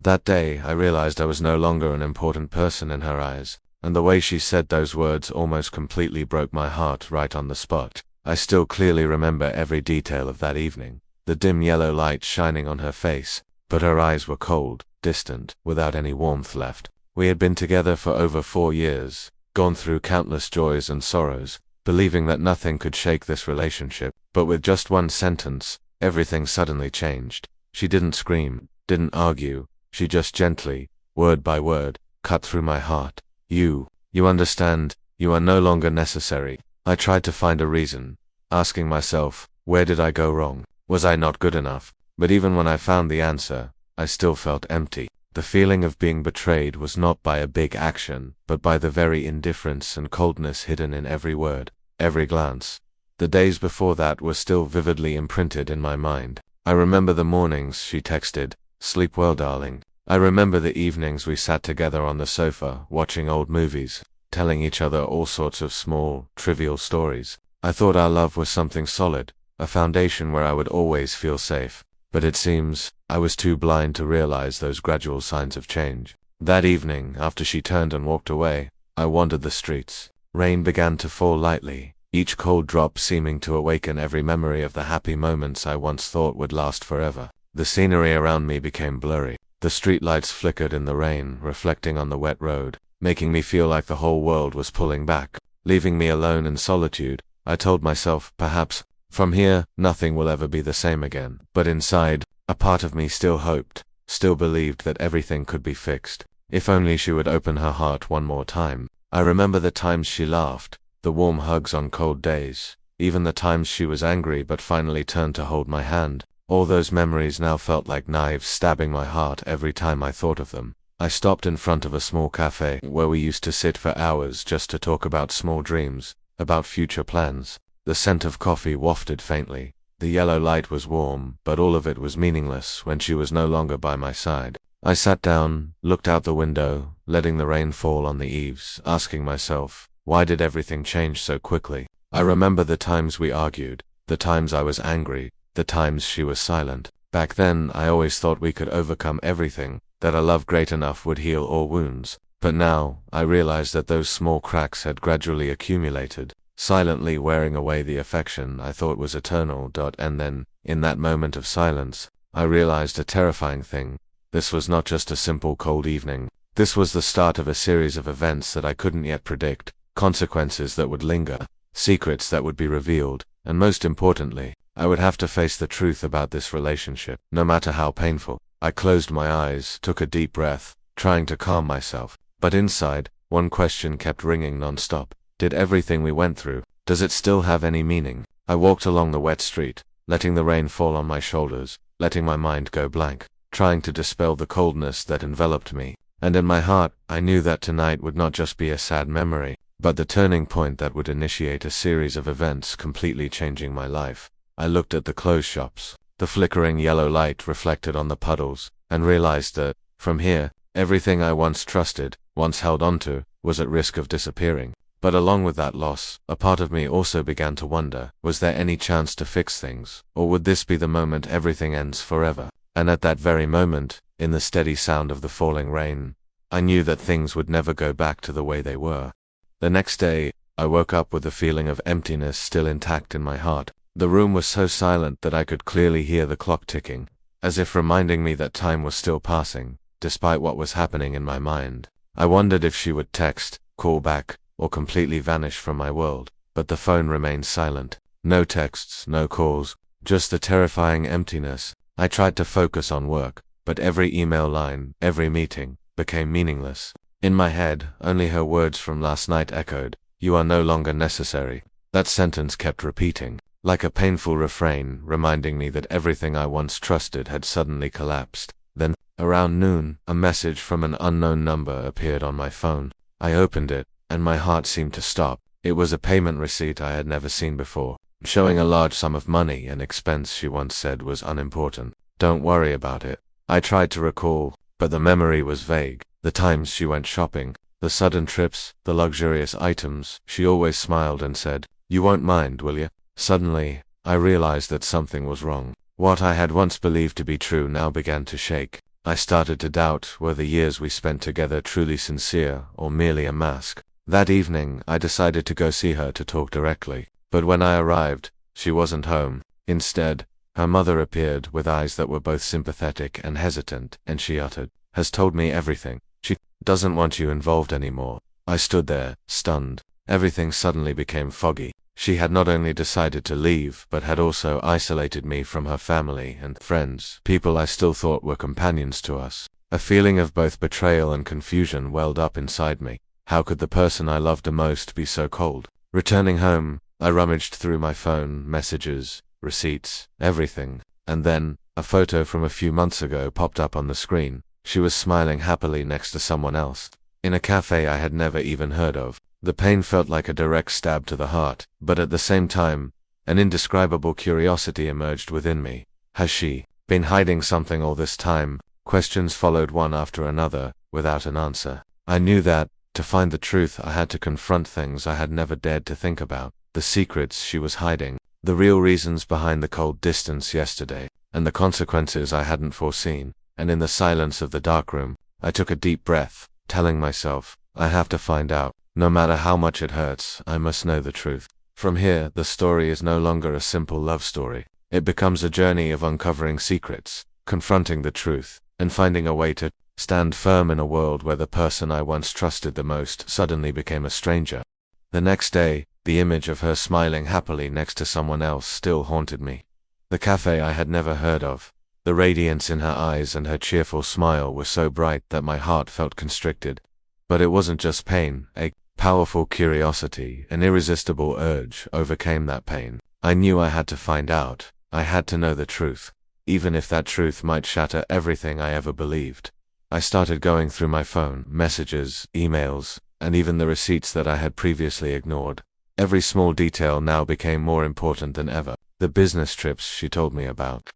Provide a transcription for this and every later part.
That day, I realized I was no longer an important person in her eyes, and the way she said those words almost completely broke my heart right on the spot. I still clearly remember every detail of that evening, the dim yellow light shining on her face, but her eyes were cold, distant, without any warmth left. We had been together for over 4 years, gone through countless joys and sorrows, believing that nothing could shake this relationship, but with just one sentence, everything suddenly changed. She didn't scream, didn't argue, she just gently, word by word, cut through my heart. You understand, you are no longer necessary. I tried to find a reason, asking myself, where did I go wrong? Was I not good enough? But even when I found the answer, I still felt empty. The feeling of being betrayed was not by a big action, but by the very indifference and coldness hidden in every word, every glance. The days before that were still vividly imprinted in my mind. I remember the mornings she texted, "Sleep well, darling." I remember the evenings we sat together on the sofa, watching old movies, telling each other all sorts of small, trivial stories. I thought our love was something solid, a foundation where I would always feel safe. But it seems, I was too blind to realize those gradual signs of change. That evening, after she turned and walked away, I wandered the streets. Rain began to fall lightly, each cold drop seeming to awaken every memory of the happy moments I once thought would last forever. The scenery around me became blurry. The streetlights flickered in the rain, reflecting on the wet road, making me feel like the whole world was pulling back, leaving me alone in solitude. I told myself, perhaps, from here, nothing will ever be the same again. But inside, a part of me still hoped, still believed that everything could be fixed. If only she would open her heart one more time. I remember the times she laughed, the warm hugs on cold days, even the times she was angry but finally turned to hold my hand. All those memories now felt like knives stabbing my heart every time I thought of them. I stopped in front of a small cafe where we used to sit for hours just to talk about small dreams, about future plans. The scent of coffee wafted faintly. The yellow light was warm, but all of it was meaningless when she was no longer by my side. I sat down, looked out the window, letting the rain fall on the eaves, asking myself, why did everything change so quickly? I remember the times we argued, the times I was angry, the times she was silent. Back then, I always thought we could overcome everything, that a love great enough would heal all wounds. But now, I realized that those small cracks had gradually accumulated, silently wearing away the affection I thought was eternal. And then, in that moment of silence, I realized a terrifying thing. This was not just a simple cold evening. This was the start of a series of events that I couldn't yet predict, consequences that would linger, secrets that would be revealed, and most importantly, I would have to face the truth about this relationship, no matter how painful. I closed my eyes, took a deep breath, trying to calm myself. But inside, one question kept ringing non-stop. Did everything we went through, does it still have any meaning? I walked along the wet street, letting the rain fall on my shoulders, letting my mind go blank, trying to dispel the coldness that enveloped me. And in my heart, I knew that tonight would not just be a sad memory, but the turning point that would initiate a series of events completely changing my life. I looked at the clothes shops, the flickering yellow light reflected on the puddles, and realized that, from here, everything I once trusted, once held onto, was at risk of disappearing. But along with that loss, a part of me also began to wonder, was there any chance to fix things, or would this be the moment everything ends forever? And at that very moment, in the steady sound of the falling rain, I knew that things would never go back to the way they were. The next day, I woke up with the feeling of emptiness still intact in my heart. The room was so silent that I could clearly hear the clock ticking, as if reminding me that time was still passing, despite what was happening in my mind. I wondered if she would text, call back, or completely vanish from my world, but the phone remained silent. No texts, no calls, just the terrifying emptiness. I tried to focus on work, but every email line, every meeting, became meaningless. In my head, only her words from last night echoed, "You are no longer necessary." That sentence kept repeating, like a painful refrain, reminding me that everything I once trusted had suddenly collapsed. Then, around noon, a message from an unknown number appeared on my phone. I opened it, and my heart seemed to stop. It was a payment receipt I had never seen before, showing a large sum of money, an expense she once said was unimportant. Don't worry about it. I tried to recall, but the memory was vague. The times she went shopping, the sudden trips, the luxurious items, she always smiled and said, "You won't mind, will you?" Suddenly, I realized that something was wrong. What I had once believed to be true now began to shake. I started to doubt were the years we spent together truly sincere or merely a mask. That evening, I decided to go see her to talk directly. But when I arrived, she wasn't home. Instead, her mother appeared with eyes that were both sympathetic and hesitant, and she uttered, "Has told me everything. She doesn't want you involved anymore." I stood there, stunned. Everything suddenly became foggy. She had not only decided to leave, but had also isolated me from her family and friends, people I still thought were companions to us. A feeling of both betrayal and confusion welled up inside me. How could the person I loved the most be so cold? Returning home, I rummaged through my phone, messages, receipts, everything, and then, a photo from a few months ago popped up on the screen. She was smiling happily next to someone else, in a cafe I had never even heard of. The pain felt like a direct stab to the heart, but at the same time, an indescribable curiosity emerged within me. Has she been hiding something all this time? Questions followed one after another, without an answer. I knew that, to find the truth, I had to confront things I had never dared to think about. The secrets she was hiding, the real reasons behind the cold distance yesterday, and the consequences I hadn't foreseen. And in the silence of the dark room, I took a deep breath, telling myself, I have to find out. No matter how much it hurts, I must know the truth. From here, the story is no longer a simple love story. It becomes a journey of uncovering secrets, confronting the truth, and finding a way to stand firm in a world where the person I once trusted the most suddenly became a stranger. The next day, the image of her smiling happily next to someone else still haunted me. The cafe I had never heard of. The radiance in her eyes and her cheerful smile were so bright that my heart felt constricted. But it wasn't just pain. A powerful curiosity, an irresistible urge, overcame that pain. I knew I had to find out. I had to know the truth, even if that truth might shatter everything I ever believed. I started going through my phone, messages, emails, and even the receipts that I had previously ignored. Every small detail now became more important than ever. The business trips she told me about,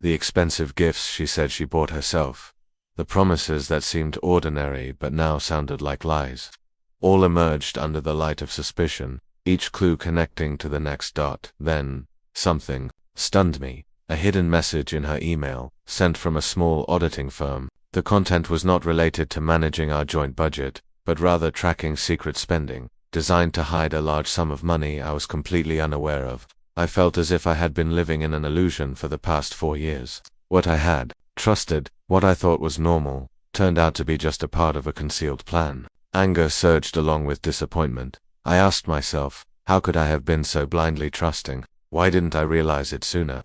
the expensive gifts she said she bought herself, the promises that seemed ordinary but now sounded like lies. All emerged under the light of suspicion, each clue connecting to the next dot. Then, something stunned me. A hidden message in her email, sent from a small auditing firm. The content was not related to managing our joint budget, but rather tracking secret spending, designed to hide a large sum of money I was completely unaware of. I felt as if I had been living in an illusion for the past 4 years. What I had trusted, what I thought was normal, turned out to be just a part of a concealed plan. Anger surged along with disappointment. I asked myself, how could I have been so blindly trusting? Why didn't I realize it sooner?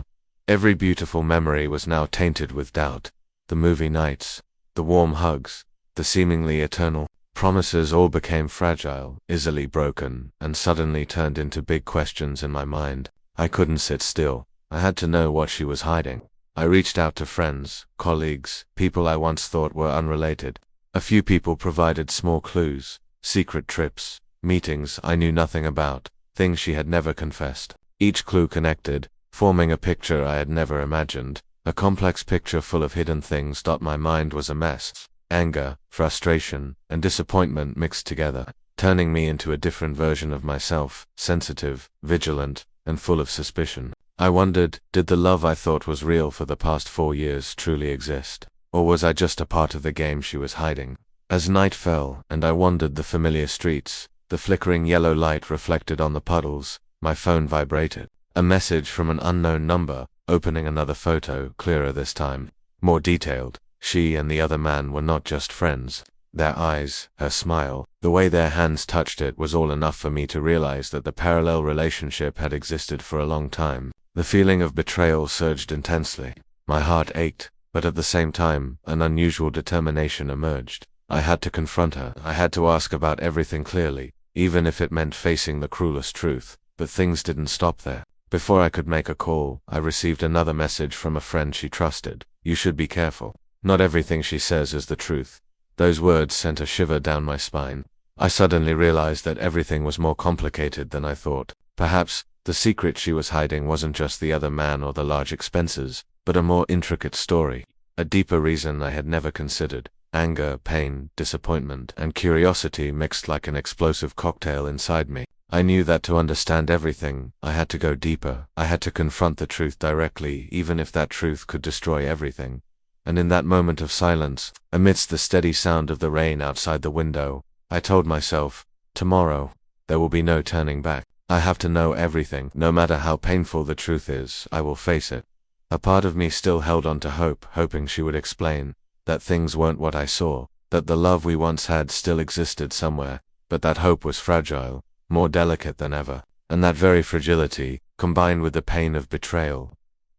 Every beautiful memory was now tainted with doubt. The movie nights, the warm hugs, the seemingly eternal promises all became fragile, easily broken, and suddenly turned into big questions in my mind. I couldn't sit still. I had to know what she was hiding. I reached out to friends, colleagues, people I once thought were unrelated. A few people provided small clues, secret trips, meetings I knew nothing about, things she had never confessed. Each clue connected, forming a picture I had never imagined, a complex picture full of hidden things. My mind was a mess. Anger, frustration, and disappointment mixed together, turning me into a different version of myself, sensitive, vigilant, and full of suspicion. I wondered, did the love I thought was real for the past 4 years truly exist? Or was I just a part of the game she was hiding? As night fell, and I wandered the familiar streets, the flickering yellow light reflected on the puddles, my phone vibrated. A message from an unknown number, opening another photo, clearer this time, more detailed. She and the other man were not just friends. Their eyes, her smile, the way their hands touched it was all enough for me to realize that the parallel relationship had existed for a long time. The feeling of betrayal surged intensely. My heart ached, but at the same time, an unusual determination emerged. I had to confront her. I had to ask about everything clearly, even if it meant facing the cruelest truth. But things didn't stop there. Before I could make a call, I received another message from a friend she trusted. You should be careful. Not everything she says is the truth. Those words sent a shiver down my spine. I suddenly realized that everything was more complicated than I thought. Perhaps, the secret she was hiding wasn't just the other man or the large expenses, but a more intricate story. A deeper reason I had never considered. Anger, pain, disappointment, and curiosity mixed like an explosive cocktail inside me. I knew that to understand everything, I had to go deeper. I had to confront the truth directly, even if that truth could destroy everything. and in that moment of silence, amidst the steady sound of the rain outside the window, I told myself, tomorrow, there will be no turning back. I have to know everything. No matter how painful the truth is, I will face it. A part of me still held on to hope, hoping she would explain that things weren't what I saw, that the love we once had still existed somewhere, but that hope was fragile, more delicate than ever, and that very fragility, combined with the pain of betrayal,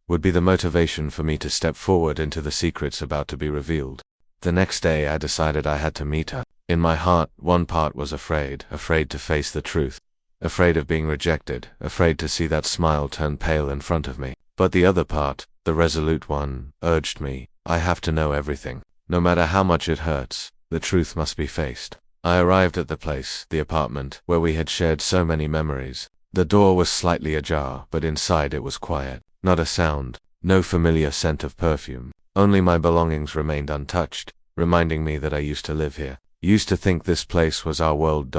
would be the motivation for me to step forward into the secrets about to be revealed. The next day I decided I had to meet her. In my heart, one part was afraid to face the truth, afraid of being rejected, afraid to see that smile turn pale in front of me. But the other part, the resolute one, urged me, I have to know everything. No matter how much it hurts, the truth must be faced. I arrived at the place, the apartment, where we had shared so many memories. The door was slightly ajar, but inside it was quiet. Not a sound, no familiar scent of perfume. Only my belongings remained untouched, reminding me that I used to live here. Used to think this place was our world.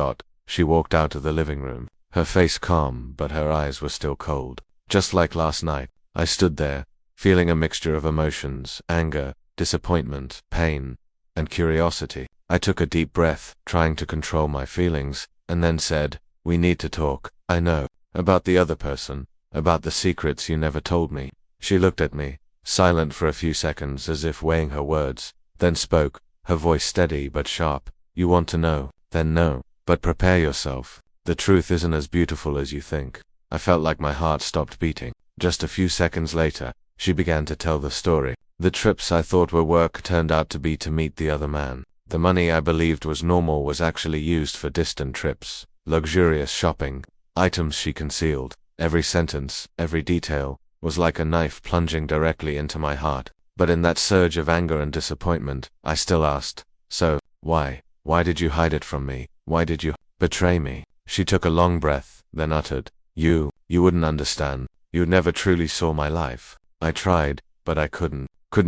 She walked out of the living room, her face calm, but her eyes were still cold. Just like last night, I stood there, feeling a mixture of emotions, anger, disappointment, pain, and curiosity. I took a deep breath, trying to control my feelings, and then said, we need to talk. I know. About the other person. About the secrets you never told me. She looked at me, silent for a few seconds as if weighing her words, then spoke, her voice steady but sharp. You want to know? Then know. But prepare yourself. The truth isn't as beautiful as you think. I felt like my heart stopped beating. Just a few seconds later, she began to tell the story. The trips I thought were work turned out to be to meet the other man. The money I believed was normal was actually used for distant trips, luxurious shopping, items she concealed. Every sentence, every detail, was like a knife plunging directly into my heart. But in that surge of anger and disappointment, I still asked, so, why? Why did you hide it from me? Why did you betray me? She took a long breath, then uttered, you wouldn't understand. You never truly saw my life. I tried, but I couldn't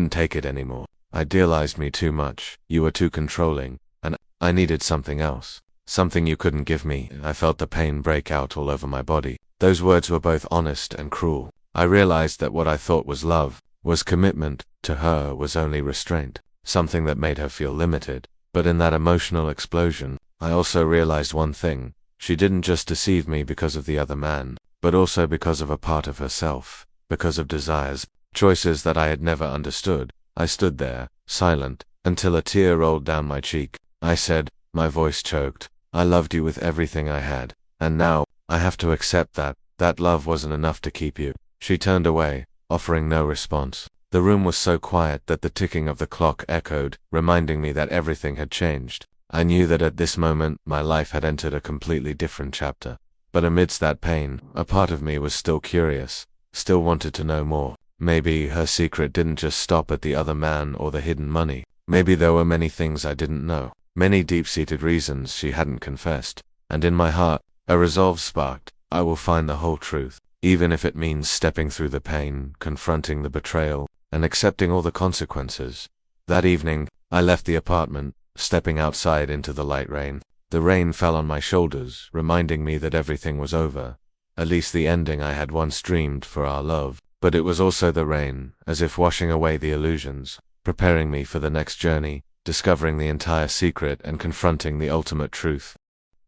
take it anymore. Idealized me too much. You were too controlling, and I needed something else. Something you couldn't give me. I felt the pain break out all over my body. Those words were both honest and cruel. I realized that what I thought was love, was commitment, to her was only restraint, something that made her feel limited. But in that emotional explosion, I also realized one thing. She didn't just deceive me because of the other man, but also because of a part of herself, because of desires, choices that I had never understood. I stood there, silent, until a tear rolled down my cheek. I said, my voice choked, I loved you with everything I had, and now, I have to accept that love wasn't enough to keep you. She turned away, offering no response. The room was so quiet that the ticking of the clock echoed, reminding me that everything had changed. I knew that at this moment, my life had entered a completely different chapter. But amidst that pain, a part of me was still curious, still wanted to know more. Maybe her secret didn't just stop at the other man or the hidden money. Maybe there were many things I didn't know, many deep-seated reasons she hadn't confessed. And in my heart, a resolve sparked. I will find the whole truth, even if it means stepping through the pain, confronting the betrayal, and accepting all the consequences. That evening, I left the apartment, stepping outside into the light rain. The rain fell on my shoulders, reminding me that everything was over, at least the ending I had once dreamed for our love. But it was also the rain, as if washing away the illusions, preparing me for the next journey, discovering the entire secret and confronting the ultimate truth.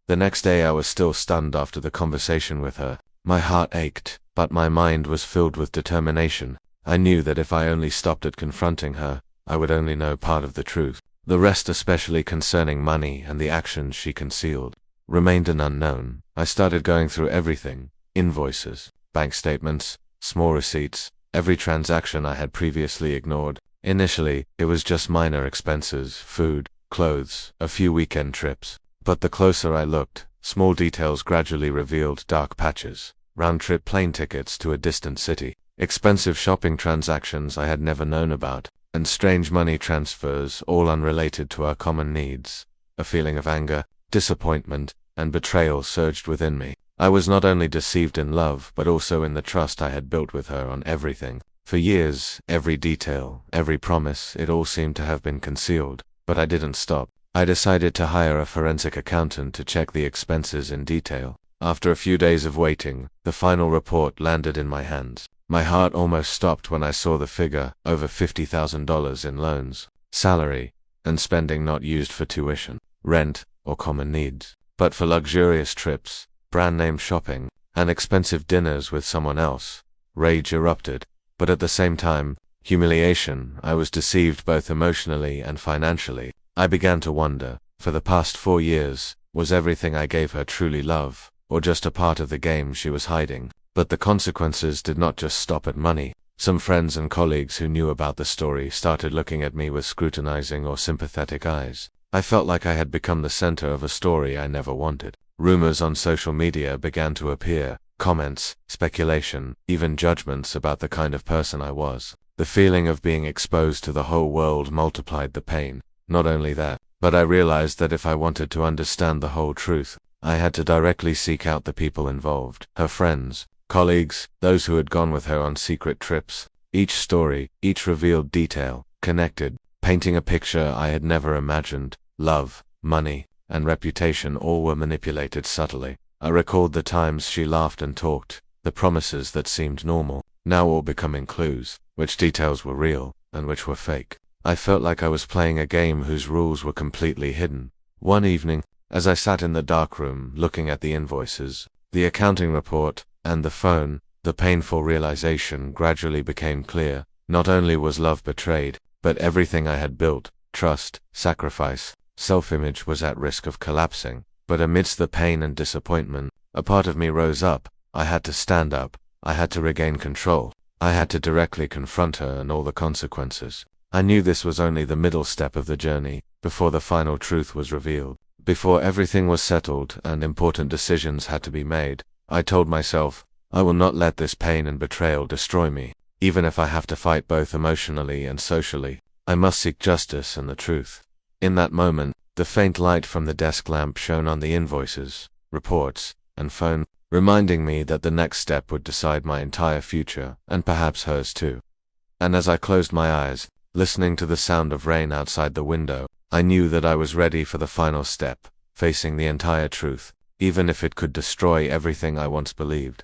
The next day I was still stunned after the conversation with her. My heart ached, but my mind was filled with determination. I knew that if I only stopped at confronting her, I would only know part of the truth. The rest, especially concerning money and the actions she concealed, remained an unknown. I started going through everything, invoices, bank statements, small receipts, every transaction I had previously ignored. Initially, it was just minor expenses, food, clothes, a few weekend trips. But the closer I looked, small details gradually revealed dark patches, round-trip plane tickets to a distant city, expensive shopping transactions I had never known about, and strange money transfers all unrelated to our common needs. A feeling of anger, disappointment, and betrayal surged within me. I was not only deceived in love, but also in the trust I had built with her on everything. For years, every detail, every promise, it all seemed to have been concealed. But I didn't stop. I decided to hire a forensic accountant to check the expenses in detail. After a few days of waiting, the final report landed in my hands. My heart almost stopped when I saw the figure, over $50,000 in loans, salary, and spending not used for tuition, rent, or common needs, but for luxurious trips, brand-name shopping, and expensive dinners with someone else. Rage erupted, but at the same time, humiliation. I was deceived both emotionally and financially. I began to wonder, for the past 4 years, was everything I gave her truly love, or just a part of the game she was hiding? But the consequences did not just stop at money. Some friends and colleagues who knew about the story started looking at me with scrutinizing or sympathetic eyes. I felt like I had become the center of a story I never wanted. Rumors on social media began to appear, comments, speculation, even judgments about the kind of person I was. The feeling of being exposed to the whole world multiplied the pain. Not only that, but I realized that if I wanted to understand the whole truth, I had to directly seek out the people involved, her friends, colleagues, those who had gone with her on secret trips. Each story, each revealed detail, connected, painting a picture I had never imagined. Love, money, and reputation all were manipulated subtly. I recalled the times she laughed and talked, the promises that seemed normal, now all becoming clues, which details were real, and which were fake. I felt like I was playing a game whose rules were completely hidden. One evening, as I sat in the dark room looking at the invoices, the accounting report, and the phone, the painful realization gradually became clear. Not only was love betrayed, but everything I had built, trust, sacrifice, self-image was at risk of collapsing. But amidst the pain and disappointment, a part of me rose up. I had to stand up. I had to regain control. I had to directly confront her and all the consequences. I knew this was only the middle step of the journey, before the final truth was revealed. Before everything was settled and important decisions had to be made, I told myself, I will not let this pain and betrayal destroy me. Even if I have to fight both emotionally and socially, I must seek justice and the truth. In that moment, the faint light from the desk lamp shone on the invoices, reports, and phone, reminding me that the next step would decide my entire future, and perhaps hers too. And as I closed my eyes, listening to the sound of rain outside the window, I knew that I was ready for the final step, facing the entire truth, even if it could destroy everything I once believed.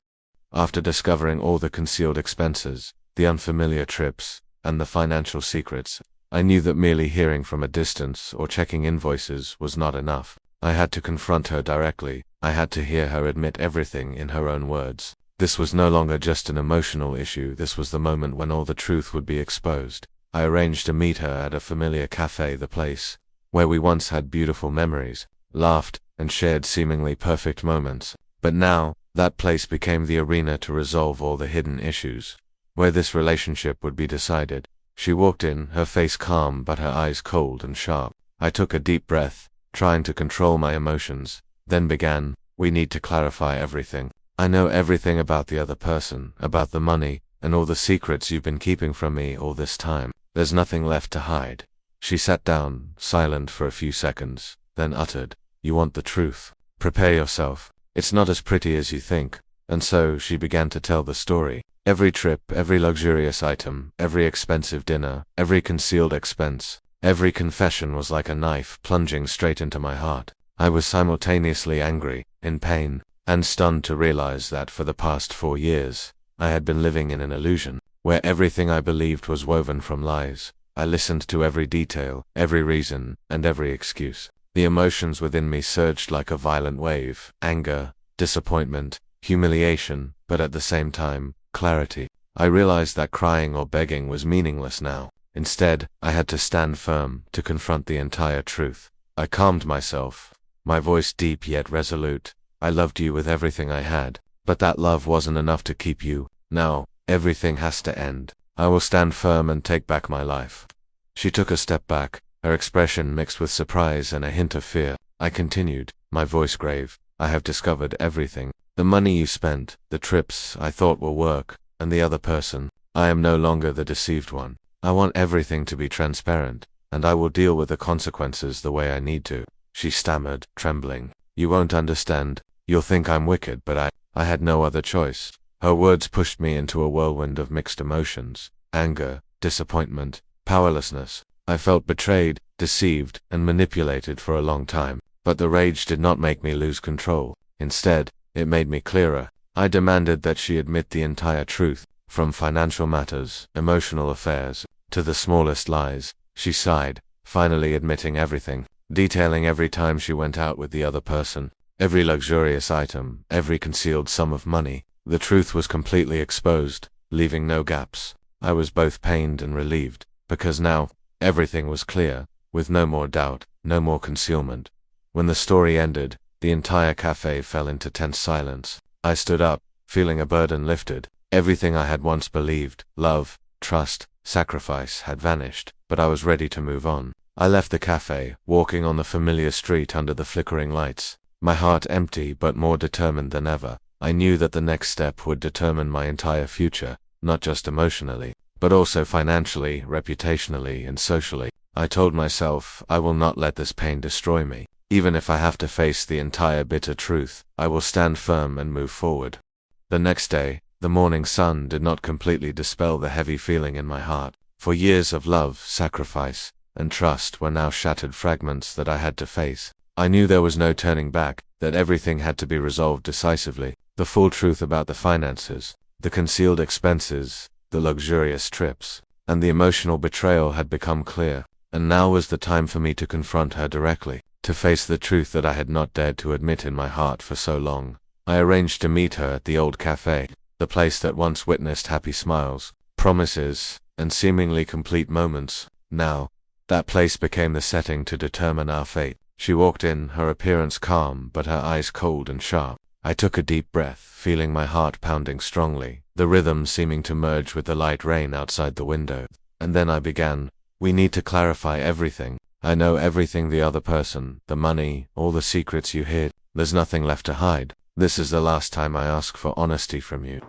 After discovering all the concealed expenses, the unfamiliar trips, and the financial secrets, I knew that merely hearing from a distance or checking invoices was not enough. I had to confront her directly. I had to hear her admit everything in her own words. This was no longer just an emotional issue. This was the moment when all the truth would be exposed. I arranged to meet her at a familiar cafe, the place where we once had beautiful memories, laughed, and shared seemingly perfect moments. But now, that place became the arena to resolve all the hidden issues, where this relationship would be decided. She walked in, her face calm but her eyes cold and sharp. I took a deep breath, trying to control my emotions, then began, we need to clarify everything. I know everything about the other person, about the money, and all the secrets you've been keeping from me all this time. There's nothing left to hide. She sat down, silent for a few seconds, then uttered, you want the truth? Prepare yourself. It's not as pretty as you think. And so she began to tell the story. Every trip, every luxurious item, every expensive dinner, every concealed expense, every confession was like a knife plunging straight into my heart. I was simultaneously angry, in pain, and stunned to realize that for the past 4 years, I had been living in an illusion, where everything I believed was woven from lies. I listened to every detail, every reason, and every excuse. The emotions within me surged like a violent wave: anger, disappointment, humiliation, but at the same time, clarity. I realized that crying or begging was meaningless now. Instead, I had to stand firm, to confront the entire truth. I calmed myself, my voice deep yet resolute. I loved you with everything I had, but that love wasn't enough to keep you. Now, everything has to end. I will stand firm and take back my life. She took a step back, her expression mixed with surprise and a hint of fear. I continued, my voice grave. I have discovered everything. The money you spent, the trips I thought were work, and the other person. I am no longer the deceived one. I want everything to be transparent, and I will deal with the consequences the way I need to. She stammered, trembling. You won't understand. You'll think I'm wicked, but I had no other choice. Her words pushed me into a whirlwind of mixed emotions: anger, disappointment, powerlessness. I felt betrayed, deceived, and manipulated for a long time. But the rage did not make me lose control. Instead, it made me clearer. I demanded that she admit the entire truth. From financial matters, emotional affairs, to the smallest lies. She sighed, finally admitting everything, detailing every time she went out with the other person, every luxurious item, every concealed sum of money. The truth was completely exposed, leaving no gaps. I was both pained and relieved, because now, everything was clear, with no more doubt, no more concealment. When the story ended, the entire cafe fell into tense silence. I stood up, feeling a burden lifted. Everything I had once believed, love, trust, sacrifice, had vanished, but I was ready to move on. I left the cafe, walking on the familiar street under the flickering lights, my heart empty but more determined than ever. I knew that the next step would determine my entire future, not just emotionally, but also financially, reputationally, and socially. I told myself, I will not let this pain destroy me. Even if I have to face the entire bitter truth, I will stand firm and move forward. The next day, the morning sun did not completely dispel the heavy feeling in my heart, for years of love, sacrifice, and trust were now shattered fragments that I had to face. I knew there was no turning back, that everything had to be resolved decisively. The full truth about the finances, the concealed expenses, the luxurious trips, and the emotional betrayal had become clear, and now was the time for me to confront her directly, to face the truth that I had not dared to admit in my heart for so long. I arranged to meet her at the old cafe, the place that once witnessed happy smiles, promises, and seemingly complete moments. Now, that place became the setting to determine our fate. She walked in, her appearance calm but her eyes cold and sharp. I took a deep breath, feeling my heart pounding strongly, the rhythm seeming to merge with the light rain outside the window. And then I began. We need to clarify everything. I know everything, the other person, the money, all the secrets you hid. There's nothing left to hide. This is the last time I ask for honesty from you.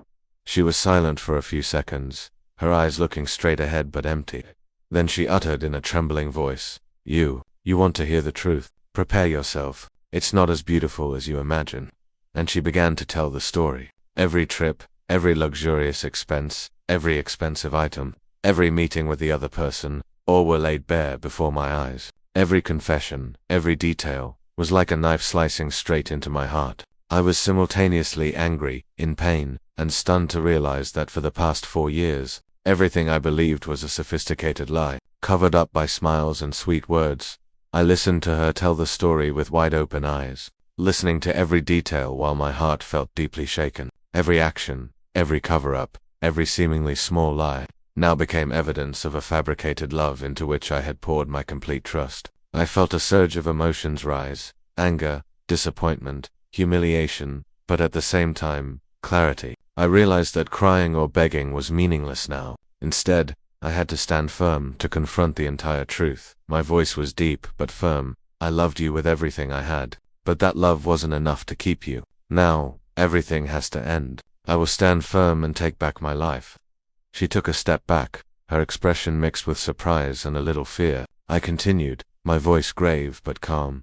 She was silent for a few seconds, her eyes looking straight ahead but empty. Then she uttered in a trembling voice, You want to hear the truth? Prepare yourself. It's not as beautiful as you imagine. And she began to tell the story. Every trip, every luxurious expense, every expensive item, every meeting with the other person, all were laid bare before my eyes. Every confession, every detail, was like a knife slicing straight into my heart. I was simultaneously angry, in pain, and stunned to realize that for the past 4 years, everything I believed was a sophisticated lie, covered up by smiles and sweet words. I listened to her tell the story with wide open eyes, listening to every detail while my heart felt deeply shaken. Every action, every cover-up, every seemingly small lie, now became evidence of a fabricated love into which I had poured my complete trust. I felt a surge of emotions rise, anger, disappointment, humiliation, but at the same time, clarity. I realized that crying or begging was meaningless now. Instead, I had to stand firm, to confront the entire truth. My voice was deep but firm. I loved you with everything I had, but that love wasn't enough to keep you. Now, everything has to end. I will stand firm and take back my life. She took a step back, her expression mixed with surprise and a little fear. I continued, my voice grave but calm.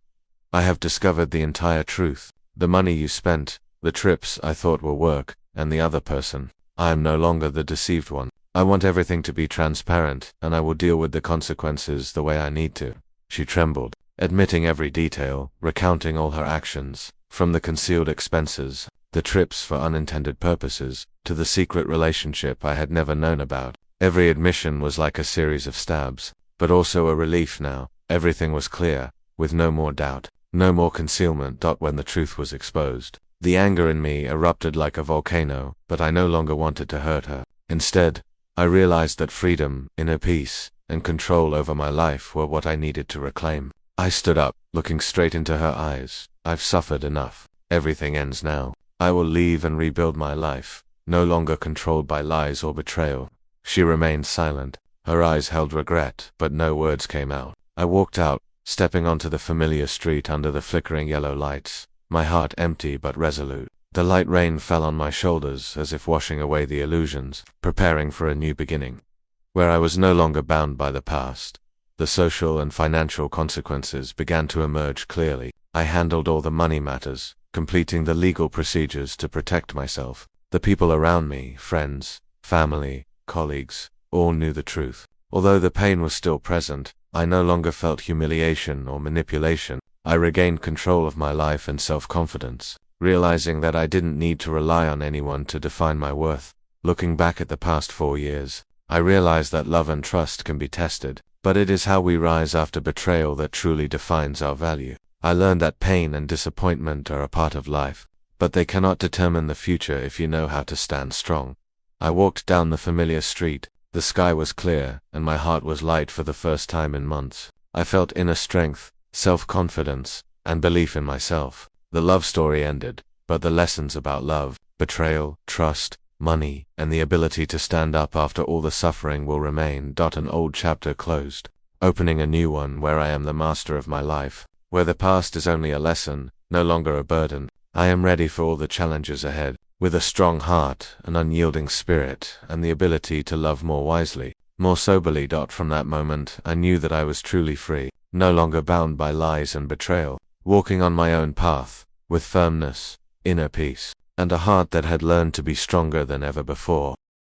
I have discovered the entire truth. The money you spent, the trips I thought were work, and the other person. I am no longer the deceived one. I want everything to be transparent, and I will deal with the consequences the way I need to. She trembled, admitting every detail, recounting all her actions, from the concealed expenses, the trips for unintended purposes, to the secret relationship I had never known about. Every admission was like a series of stabs, but also a relief now. Everything was clear, with no more doubt, no more concealment. When the truth was exposed, the anger in me erupted like a volcano, but I no longer wanted to hurt her. Instead, I realized that freedom, inner peace, and control over my life were what I needed to reclaim. I stood up, looking straight into her eyes. I've suffered enough. Everything ends now. I will leave and rebuild my life, no longer controlled by lies or betrayal. She remained silent. Her eyes held regret, but no words came out. I walked out, stepping onto the familiar street under the flickering yellow lights, my heart empty but resolute. The light rain fell on my shoulders as if washing away the illusions, preparing for a new beginning, where I was no longer bound by the past. The social and financial consequences began to emerge clearly. I handled all the money matters, completing the legal procedures to protect myself. The people around me, friends, family, colleagues, all knew the truth. Although the pain was still present, I no longer felt humiliation or manipulation. I regained control of my life and self-confidence, realizing that I didn't need to rely on anyone to define my worth. Looking back at the past 4 years, I realize that love and trust can be tested, but it is how we rise after betrayal that truly defines our value. I learned that pain and disappointment are a part of life, but they cannot determine the future if you know how to stand strong. I walked down the familiar street. The sky was clear, and my heart was light for the first time in months. I felt inner strength, self-confidence, and belief in myself. The love story ended, but the lessons about love, betrayal, trust, money, and the ability to stand up after all the suffering will remain. An old chapter closed, opening a new one where I am the master of my life, where the past is only a lesson, no longer a burden. I am ready for all the challenges ahead, with a strong heart, an unyielding spirit, and the ability to love more wisely, more soberly. From that moment, I knew that I was truly free, no longer bound by lies and betrayal, walking on my own path, with firmness, inner peace, and a heart that had learned to be stronger than ever before.